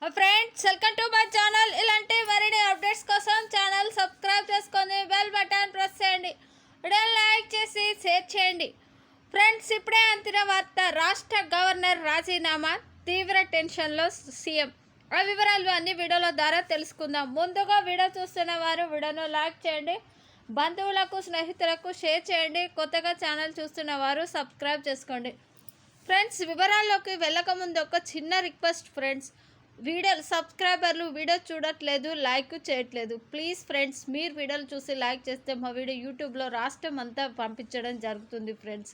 Friends welcome to my channel. ఇలాంటి మరిన్ని updates కోసం ఛానల్ సబ్స్క్రైబ్ చేసుకొని బెల్ బటన్ ప్రెస్ చేయండి. వీడియో లైక్ చేసి షేర్ చేయండి. ఫ్రెండ్స్ ఇప్పుడే అందిన వార్త, రాష్ట్ర గవర్నర్ రాజీనామా, తీవ్ర టెన్షన్లో సీఎం. ఆ వివరాలు అన్ని వీడియోల ద్వారా తెలుసుకుందాం. ముందుగా వీడియో చూస్తున్న వారు వీడియోను లైక్ చేయండి, బంధువులకు స్నేహితులకు షేర్ చేయండి. కొత్తగా ఛానల్ చూస్తున్న వారు సబ్స్క్రైబ్ చేసుకోండి. ఫ్రెండ్స్ వివరాల్లోకి వెళ్ళకముందు ఒక చిన్న రిక్వెస్ట్ ఫ్రెండ్స్, సబ్స్క్రైబర్లు వీడియో చూడట్లేదు, లైక్ చేయట్లేదు. ప్లీజ్ ఫ్రెండ్స్, మీరు వీడియోలు చూసి లైక్ చేస్తే మా వీడియో యూట్యూబ్లో రాష్ట్రం అంతా పంపించడం జరుగుతుంది. ఫ్రెండ్స్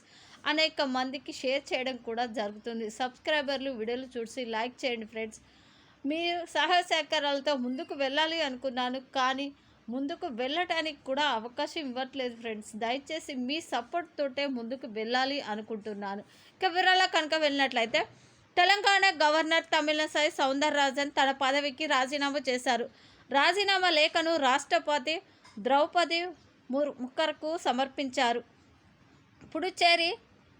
అనేక మందికి షేర్ చేయడం కూడా జరుగుతుంది. సబ్స్క్రైబర్లు వీడియోలు చూసి లైక్ చేయండి. ఫ్రెండ్స్ మీరు సహాయ సహకారాలతో ముందుకు వెళ్ళాలి అనుకున్నాను, కానీ ముందుకు వెళ్ళటానికి కూడా అవకాశం ఇవ్వట్లేదు. ఫ్రెండ్స్ దయచేసి మీ సపోర్ట్ తోటే ముందుకు వెళ్ళాలి అనుకుంటున్నాను. ఇక వివరాల కనుక వెళ్ళినట్లయితే, తెలంగాణ గవర్నర్ తమిళసై సౌందరరాజన్ తన పదవికి రాజీనామా చేశారు. రాజీనామా లేఖను రాష్ట్రపతి ద్రౌపది ముర్ముకు సమర్పించారు. పుదుచ్చేరి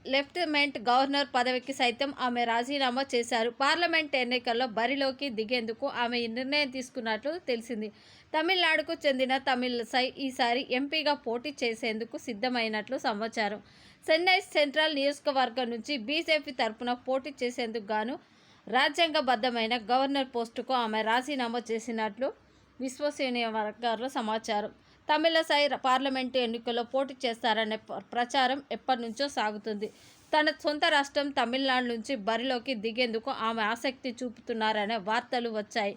లెఫ్టినెంట్ గవర్నర్ పదవికి సైతం ఆమె రాజీనామా చేశారు. పార్లమెంట్ ఎన్నికల్లో బరిలోకి దిగేందుకు ఆమె ఈ నిర్ణయం తీసుకున్నట్లు తెలిసింది. తమిళనాడుకు చెందిన తమిళసై ఈసారి ఎంపీగా పోటీ చేసేందుకు సిద్ధమైనట్లు సమాచారం. చెన్నై సెంట్రల్ నియోజకవర్గం నుంచి బీజేపీ తరఫున పోటీ చేసేందుకు గాను రాజ్యాంగబద్ధమైన గవర్నర్ పోస్టుకు ఆమె రాజీనామా చేసినట్లు విశ్వసనీయ వర్గాల్లో సమాచారం. తమిళసై పార్లమెంటు ఎన్నికల్లో పోటీ చేస్తారనే ప్రచారం ఎప్పటి నుంచో సాగుతుంది. తన సొంత రాష్ట్రం తమిళనాడు నుంచి బరిలోకి దిగేందుకు ఆమె ఆసక్తి చూపుతున్నారనే వార్తలు వచ్చాయి.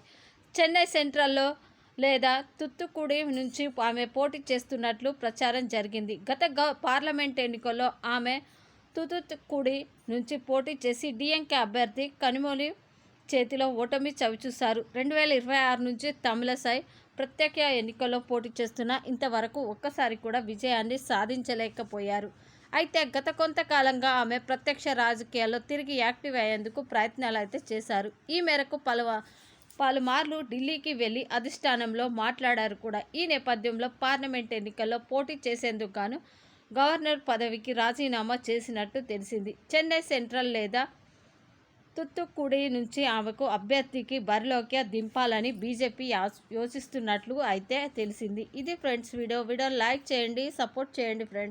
చెన్నై సెంట్రల్లో లేదా తుత్తుకుడి నుంచి ఆమె పోటీ చేస్తున్నట్లు ప్రచారం జరిగింది. గత పార్లమెంట్ ఎన్నికల్లో ఆమె తుతుక్కుడి నుంచి పోటీ చేసి డిఎంకే అభ్యర్థి కనిమొళి చేతిలో ఓటమి చవిచూశారు. 2026 నుంచి తమిళసై ప్రత్యేక ఎన్నికల్లో పోటీ చేస్తున్న ఇంతవరకు ఒక్కసారి కూడా విజయాన్ని సాధించలేకపోయారు. అయితే గత కొంతకాలంగా ఆమె ప్రత్యక్ష రాజకీయాల్లో తిరిగి యాక్టివ్ అయ్యేందుకు ప్రయత్నాలు అయితే చేశారు. ఈ మేరకు పలుమార్లు ఢిల్లీకి వెళ్ళి అధిష్టానంలో మాట్లాడారు కూడా. ఈ నేపథ్యంలో పార్లమెంట్ ఎన్నికల్లో పోటీ చేసేందుకు గాను గవర్నర్ పదవికి రాజీనామా చేసినట్టు తెలిసింది. చెన్నై సెంట్రల్ లేదా తుత్తుక్కుడి నుంచి ఆమెకు అభ్యర్థికి బరిలోకి దింపాలని బీజేపీ యోచిస్తున్నట్లు అయితే తెలిసింది. ఇది ఫ్రెండ్స్ వీడియో లైక్ చేయండి, సపోర్ట్ చేయండి ఫ్రెండ్స్.